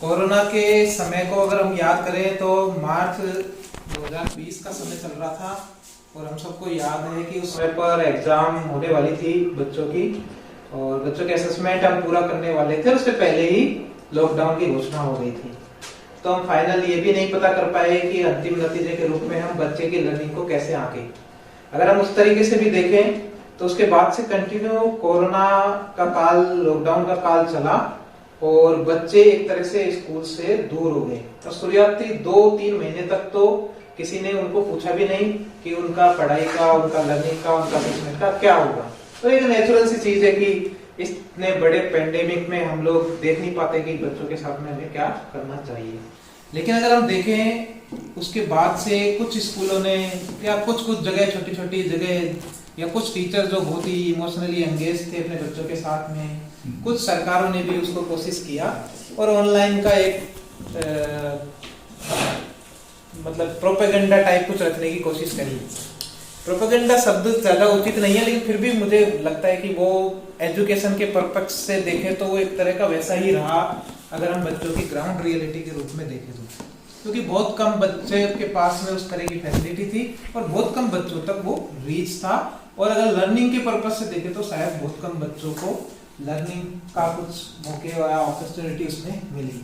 Corona के समय को अगर हम याद करें तो मार्च 2020 का समय चल रहा था और हम सबको याद है कि उस समय पर एग्जाम होने वाली थी बच्चों की और बच्चों के असेसमेंट हम पूरा करने वाले थे। उससे पहले ही लॉकडाउन की घोषणा हो गई थी, तो हम फाइनल ये भी नहीं पता कर पाए कि अंतिम नतीजे के रूप में हम बच्चे की लर्निंग को कैसे आंके। अगर हम उस तरीके से भी देखें तो उसके बाद से कंटिन्यू कोरोना का काल, लॉकडाउन का काल चला और बच्चे एक तरह से स्कूल से दूर हो गए। और शुरुआती 2-3 महीने तक तो किसी ने उनको पूछा भी नहीं कि उनका पढ़ाई का, उनका लर्निंग का, उनका असेसमेंट का क्या होगा। तो एक नेचुरल सी चीज है कि इतने बड़े पेंडेमिक में हम लोग देख नहीं पाते कि बच्चों के साथ में हमें क्या करना चाहिए। लेकिन अगर हम देखें उसके बाद से कुछ स्कूलों ने या कुछ जगह, छोटी छोटी जगह या कुछ टीचर जो बहुत ही इमोशनली एंगेज थे अपने बच्चों के साथ में, कुछ सरकारों ने भी उसको कोशिश किया और ऑनलाइन का एक मतलब प्रोपेगेंडा टाइप कुछ रखने की कोशिश करी। प्रोपेगेंडा शब्द ज्यादा उचित नहीं है, लेकिन फिर भी मुझे लगता है कि वो एजुकेशन के पर्पस से देखें तो वो एक तरह का वैसा ही रहा अगर हम बच्चों की ग्राउंड रियलिटी के रूप में देखें तो। क्योंकि बहुत कम बच्चे के पास में उस तरह की फैसिलिटी थी और बहुत कम बच्चों तक वो रीच था। और अगर लर्निंग के पर्पस से देखें तो शायद बहुत कम बच्चों को लर्निंग का कुछ मौके या अपॉर्चुनिटी उसमें मिली।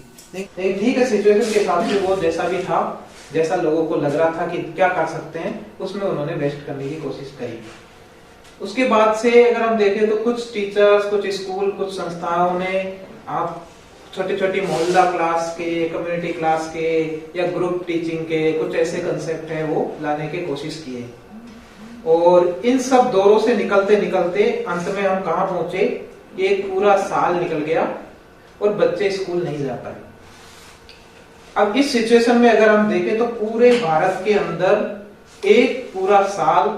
ठीक है, सिचुएशन के हिसाब से वो जैसा भी था, जैसा लोगों को लग रहा था कि क्या कर सकते हैं, उसमें उन्होंने बेस्ट करने की कोशिश करी। उसके बाद से अगर हम देखें तो कुछ टीचर्स, कुछ स्कूल, कुछ संस्थाओं ने आप छोटी छोटी मोहल्ला क्लास के, कम्युनिटी क्लास के या ग्रुप टीचिंग के कुछ ऐसे कंसेप्ट हैं वो लाने की कोशिश किए। और इन सब दौरों से निकलते निकलते अंत में हम कहाँ पहुंचे, एक पूरा साल निकल गया और बच्चे स्कूल नहीं जा पाए। अब इस सिचुएशन में अगर हम देखें तो पूरे भारत के अंदर एक पूरा साल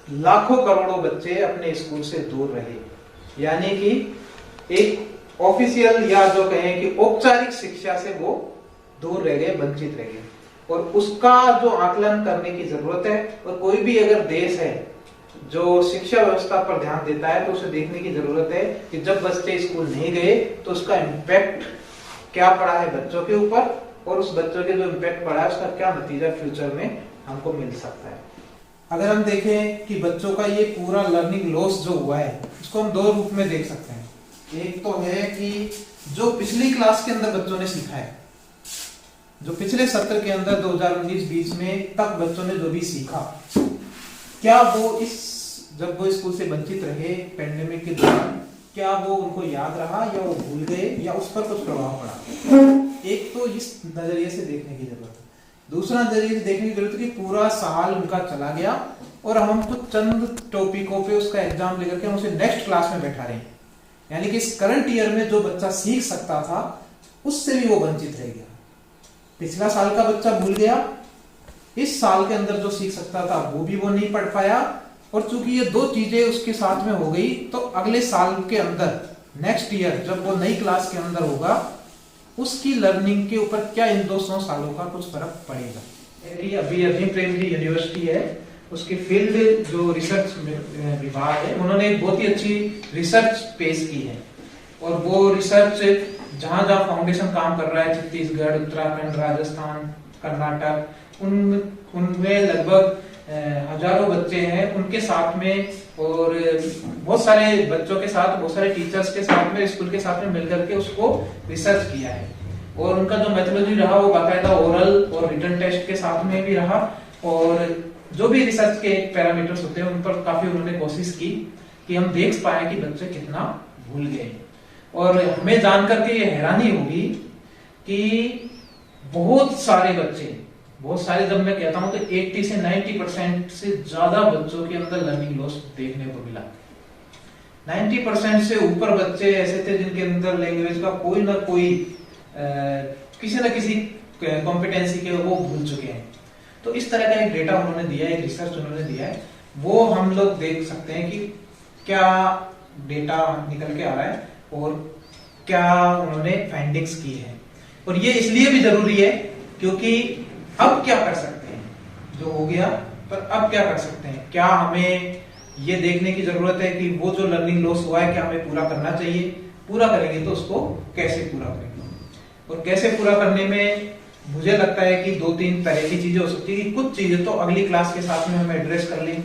लाखों करोड़ों बच्चे अपने स्कूल से दूर रहे। यानी कि एक ऑफिशियल या जो कहें कि औपचारिक शिक्षा से वो दूर रह गए, वंचित रह गए। और उसका जो आकलन करने की जरूरत है। और कोई भी अगर देश है जो शिक्षा व्यवस्था पर ध्यान देता है तो उसे देखने की जरूरत है कि जब बच्चे स्कूल नहीं गए तो उसका इम्पैक्ट क्या पड़ा है बच्चों के ऊपर, और उस बच्चों के जो इम्पैक्ट पड़ा है उसका क्या नतीजा फ्यूचर में हमको मिल सकता है। अगर हम देखें कि बच्चों का ये पूरा लर्निंग लॉस जो हुआ है, इसको हम 2 रूप में देख सकते हैं। एक तो है कि जो पिछली क्लास के अंदर बच्चों ने सीखा है, जो पिछले सत्र के अंदर 2019-20 में तक बच्चों ने जो भी सीखा, क्या वो जब वो स्कूल से वंचित रहे पेंडेमिक के दौरान, क्या वो उनको याद रहा या वो भूल गए या उस पर कुछ प्रभाव पड़ा। एक तो इस नजरिए से देखने की जरूरत है। दूसरा नजरिए से देखने की जरूरत है कि पूरा साल उनका चला गया और हम कुछ चंद टॉपिकों पे उसका एग्जाम लेकर के हम उसे नेक्स्ट क्लास में बैठा रहे हैं। यानी कि इस करंट ईयर में जो बच्चा सीख सकता था उससे भी वो वंचित रह गया। पिछला साल का बच्चा भूल गया, इस साल के अंदर जो सीख सकता था वो भी वो नहीं पढ़ पाया। और चूंकि ये 2 चीजें उसके साथ में हो गई तो अगले साल के अंदर, नेक्स्ट ईयर जब वो नई क्लास के अंदर होगा, उसकी लर्निंग के ऊपर क्या इन 200 सालों का कुछ फर्क पड़ेगा। अभी अजीम प्रेमजी यूनिवर्सिटी है, उसकी फील्ड जो रिसर्च विभाग है, उन्होंने एक बहुत ही अच्छी रिसर्च पेश की है। और वो रिसर्च जहां जहां फाउंडेशन काम कर रहा है, छत्तीसगढ़, उत्तराखंड, राजस्थान, कर्नाटक, उनमें लगभग हजारों बच्चे हैं उनके साथ में, और बहुत सारे बच्चों के साथ, बहुत सारे टीचर्स के साथ में, स्कूल के साथ में मिलकर के उसको रिसर्च किया है। और उनका जो मेथोडोलॉजी रहा वो बाकायदा ओरल और रिटन टेस्ट के साथ में भी रहा। और जो भी रिसर्च के पैरामीटर्स होते हैं उन पर काफी उन्होंने कोशिश की कि हम देख पाए कि बच्चे कितना भूल गए। और हमें जानकर के ये हैरानी होगी कि बहुत सारे बच्चे, बहुत सारे जब मैं कहता हूं तो 80 से 90% से ज्यादा बच्चों के अंदर लर्निंग लॉस देखने को मिला। 90% से ऊपर बच्चे ऐसे थे जिनके अंदर लैंग्वेज का कोई ना कोई किसी न किसी कॉम्पिटेंसी के वो भूल चुके हैं। तो इस तरह का एक डेटा उन्होंने दिया है, एक रिसर्च उन्होंने दिया है, वो हम लोग देख सकते हैं कि क्या डेटा निकल के आ रहा है और क्या उन्होंने फाइंडिंग्स की है। और ये इसलिए भी जरूरी है क्योंकि अब क्या कर सकते हैं, जो हो गया, पर अब क्या कर सकते हैं। क्या हमें ये देखने की जरूरत है कि वो जो लर्निंग लॉस हुआ है क्या हमें पूरा करना चाहिए, पूरा करेंगे तो उसको कैसे पूरा करेंगे। और कैसे पूरा करने में मुझे लगता है कि 2-3 तरह की चीजें हो सकती है कि कुछ चीजें तो अगली क्लास के साथ में हम एड्रेस कर लें,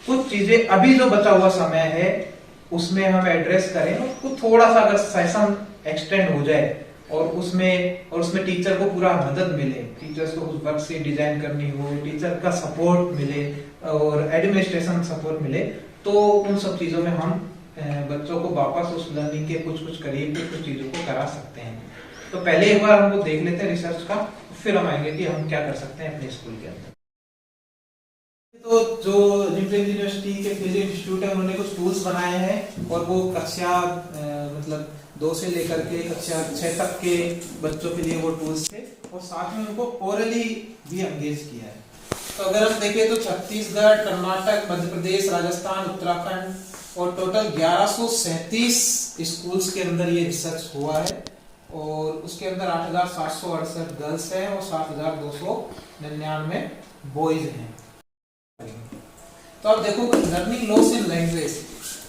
कुछ चीजें अभी जो बचा हुआ समय है उसमें हम एड्रेस करें, और कुछ थोड़ा सा अगर सेशन एक्सटेंड हो जाए और उसमें टीचर को पूरा मदद मिले, टीचर्स को उस वर्क से डिजाइन करनी हो, टीचर का सपोर्ट मिले और एडमिनिस्ट्रेशन सपोर्ट मिले, तो उन सब चीजों में हम बच्चों को वापस उस लर्निंग के कुछ करीब के कुछ चीजों को करा सकते हैं। तो पहले एक बार हम वो देख लेते हैं रिसर्च का, फिर हम आएंगे कि हम क्या कर सकते हैं अपने स्कूल के अंदर। तो जो न्यूटन यूनिवर्सिटी के फिजिक्स इंस्टीट्यूट है उन्होंने कुछ टूल्स बनाए हैं, और वो कक्षा मतलब 2 से लेकर के कक्षा 6 तक के बच्चों के लिए वो टूल्स थे, और साथ में उनको ओरली भी एंगेज किया है। तो अगर हम देखें तो छत्तीसगढ़, कर्नाटक, मध्य प्रदेश, राजस्थान, उत्तराखंड और टोटल 1137 स्कूल्स के अंदर ये रिसर्च हुआ है, और उसके अंदर 8,768 गर्ल्स हैं और 7,299 बॉयज हैं। तो आप देखो learning loss in language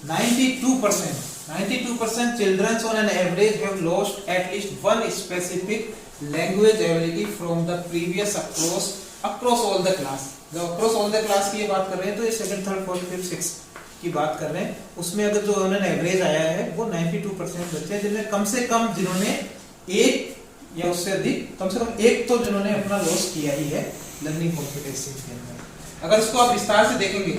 92% children on an average have lost at least one specific language ability from the previous across all the class. जब अक्रॉस ऑल द क्लास की बात कर रहे हैं तो ये 2nd, 3rd, 4th, 5th, 6th की बात कर रहे हैं, उसमें अगर जो उन्होंने एवरेज आया है वो 92% बच्चे हैं, जिनमें कम से कम जिन्होंने एक या उससे अधिक कम से कम एक तो जिन्होंने अपना लॉस किया ही है लर्निंग कॉम्पिटेंसी के अंदर। अगर इसको आप विस्तार से देखेंगे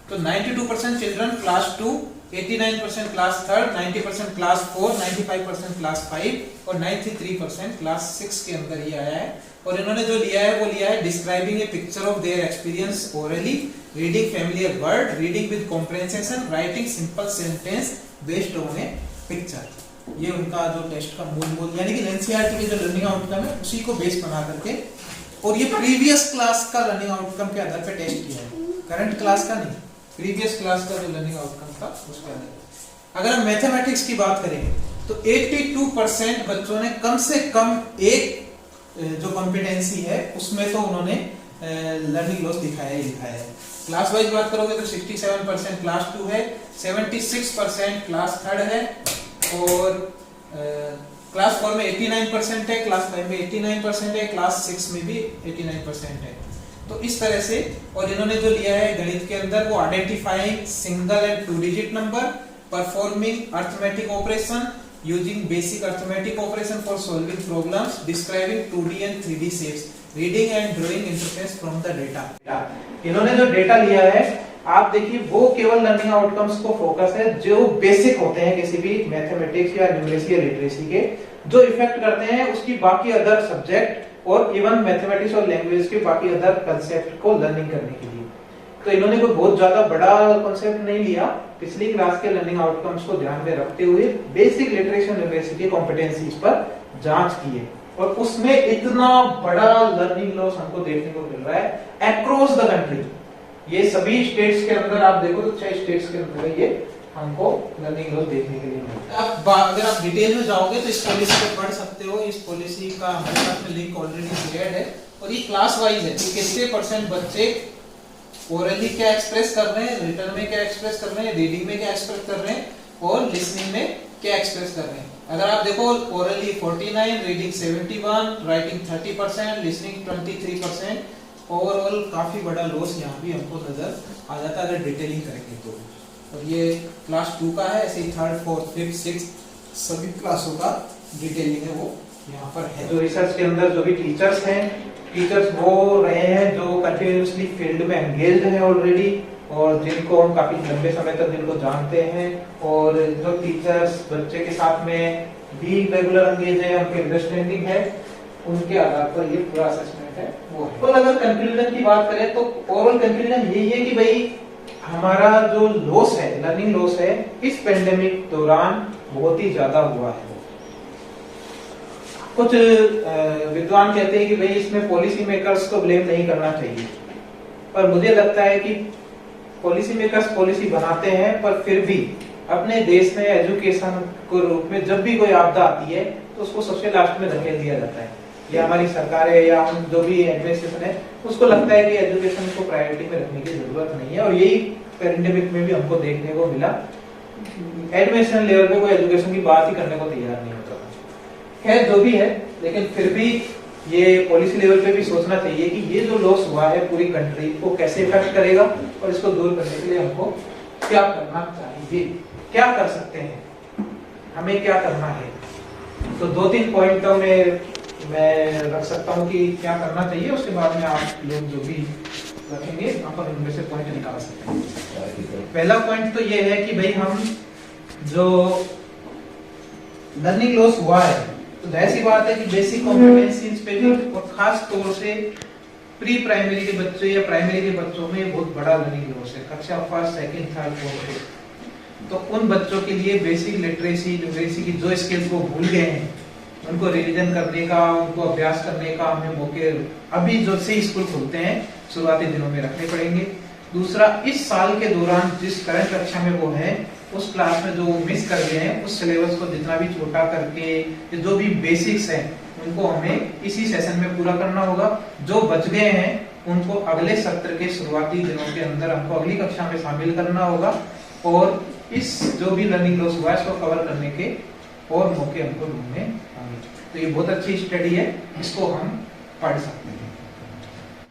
तो 92% children class 2, 89% class 3rd, 90% class 4, 95% class 5 और 93% क्लास 6 के अंदर ही आया है। और इन्होंने जो लिया है वो लिया है describing A picture of their experience orally, reading familiar word, reading with comprehension, writing simple sentence based on A picture. ये उनका जो टेस्ट का मूल यानी कि एनसीईआरटी के जो लर्निंग आउटकम है उसी को बेस बना करके, और ये प्रीवियस क्लास का लर्निंग आउटकम के आधार पे टेस्ट किया है, करंट क्लास का नहीं, प्रीवियस क्लास का जो लर्निंग आउटकम था उसके आधार। अगर हम मैथमेटिक्स की बात करें तो 82% बच्चों ने कम से कम एक जो कॉम्पिटेंसी है उसमें तो उन्होंने लर्निंग लॉस दिखाया ही दिखाया है। क्लास वाइज बात करोगे तो 67% क्लास 2 है, 76% क्लास 3rd है, और क्लास 4 में 89% है, क्लास 5 में 89% है, क्लास 6 में भी 89% है। तो इस तरह से, और इन्होंने जो लिया है गणित के अंदर वो identifying single and 2 digit number, performing arithmetic operation, using basic arithmetic operation for solving problems, describing 2D and 3D shapes, reading and drawing interface from the data. इन्होंने जो डेटा लिया है आप देखिए वो केवल लर्निंग आउटकम्स को फोकस है जो बेसिक होते हैं किसी भी मैथमेटिक्स या न्यूमेरेसी या लिटरेसी के, जो इफेक्ट करते हैं उसकी बाकी अदर सब्जेक्ट और इवन मैथमेटिक्स और लैंग्वेज के बाकी अदर कंसेप्ट को लर्निंग करने के लिए। तो इन्होंने कोई बहुत ज्यादा बड़ा कॉन्सेप्ट नहीं लिया, पिछली क्लास के लर्निंग आउटकम्स को ध्यान में रखते हुए बेसिक लिटरेसी और न्यूमेरेसी की कॉम्पिटेंसीज पर जांच की है, और उसमें इतना बड़ा लर्निंग लॉस हमको देखने को मिल रहा है अक्रॉस द कंट्री। ये सभी स्टेट्स के अंदर आप देखो तो 6 स्टेट्स के अंदर ये हमको लर्निंग लॉस देखने के लिए मिलता है। अब अगर आप डिटेल में जाओगे तो इस पॉलिसी को पढ़ सकते हो, इस पॉलिसी का हमारे पास में लिंक ऑलरेडी शेयर्ड है, और ये क्लास वाइज है कि कितने % बच्चे ओरली क्या एक्सप्रेस कर रहे हैं, रिटन में क्या एक्सप्रेस कर रहे हैं, रीडिंग में क्या एक्सप्रेस कर रहे हैं, और लिसनिंग में क्या एक्सप्रेस कर रहे हैं। अगर आप देखो orally 49, reading 71, writing 30%, listening 23%, overall काफी बड़ा लॉस यहाँ भी हमको नजर आ जाता है अगर डिटेलिंग करेंगे तो। और ये क्लास 2 का है, ऐसे 3rd, 4th, 5th, 6th सभी क्लासों का डिटेलिंग है वो यहाँ पर है। जो रिसर्च के अंदर जो भी टीचर्स हैं, टीचर्स वो रहे हैं जो कंटिन्यूसली फील्ड में एंगेज्ड हैं ऑलरेडी, और जिनको हम काफी लंबे समय तक जिनको जानते हैं, और जो टीचर्स बच्चे के साथ में भी रेगुलर एंगेज है, उनकी अंडरस्टैंडिंग है, उनके आधार पर ये पूरा असेसमेंट है वो है। तो अगर कंक्लूजन की बात करें तो ओवरऑल कंक्लूजन यही है कि भाई हमारा जो लॉस है, लर्निंग लॉस है, इस पेंडेमिक दौरान बहुत ही ज्यादा हुआ है। कुछ विद्वान कहते हैं कि भाई इसमें पॉलिसी मेकर्स को ब्लेम नहीं करना चाहिए, पर मुझे लगता है कि पॉलिसी मेकर्स पॉलिसी बनाते हैं, पर फिर भी अपने देश में एजुकेशन के रूप में जब भी कोई आपदा आती है तो उसको सबसे लास्ट में धकेल दिया जाता है, या हमारी सरकार है या हम जो भी एडमिनिस्ट्रेशन है उसको लगता है कि एजुकेशन को प्रायोरिटी में रखने की जरूरत नहीं है, और यही पेंडेमिक में भी हमको देखने को मिला। एडमिशन लेवल पे कोई एजुकेशन की बात ही करने को तैयार नहीं होता था। खैर जो भी है, लेकिन फिर भी ये पॉलिसी लेवल पे भी सोचना चाहिए कि ये जो लॉस हुआ है पूरी कंट्री को कैसे इफेक्ट करेगा और इसको दूर करने के लिए हमको क्या करना चाहिए, क्या कर सकते हैं, हमें क्या करना है। तो 2-3 पॉइंटों में मैं रख सकता हूँ कि क्या करना चाहिए, उसके बाद में आप लोग जो भी रखेंगे अपन उनमें से पॉइंट निकाल सकते हैं। पहला पॉइंट तो ये है कि भाई हम जो लर्निंग लॉस हुआ है तो ऐसी बात है कि बेसिक कॉम्पिटेंसीज पे भी और खास तौर से प्री प्राइमरी के बच्चे या प्राइमरी के बच्चों में बहुत बड़ा लर्निंग लॉस है, कक्षा फर्स्ट सेकंड थर्ड फोर्थ। तो उन बच्चों के लिए बेसिक लिटरेसी न्यूमरेसी की जो स्किल्स वो भूल गए हैं उनको रिवीजन करने का, उनको अभ्यास करने का हमें मौके अभी जो से स्कूल खुलते हैं शुरुआती दिनों में रखने पड़ेंगे। दूसरा, इस साल के दौरान जिस करंट कक्षा में वो है उस क्लास में जो मिस कर गए हैं उस सिलेबस को जितना भी छोटा करके जो भी बेसिक्स हैं उनको हमें इसी सेशन में पूरा करना होगा। जो बच गए हैं उनको अगले सत्र के शुरुआती दिनों के अंदर हमको अगली कक्षा में शामिल करना होगा और इस जो भी लर्निंग लॉस हुआ है इसको कवर करने के और मौके हमको ढूंढने होंगे। तो ये बहुत अच्छी स्टडी है, इसको हम पढ़ सकते हैं।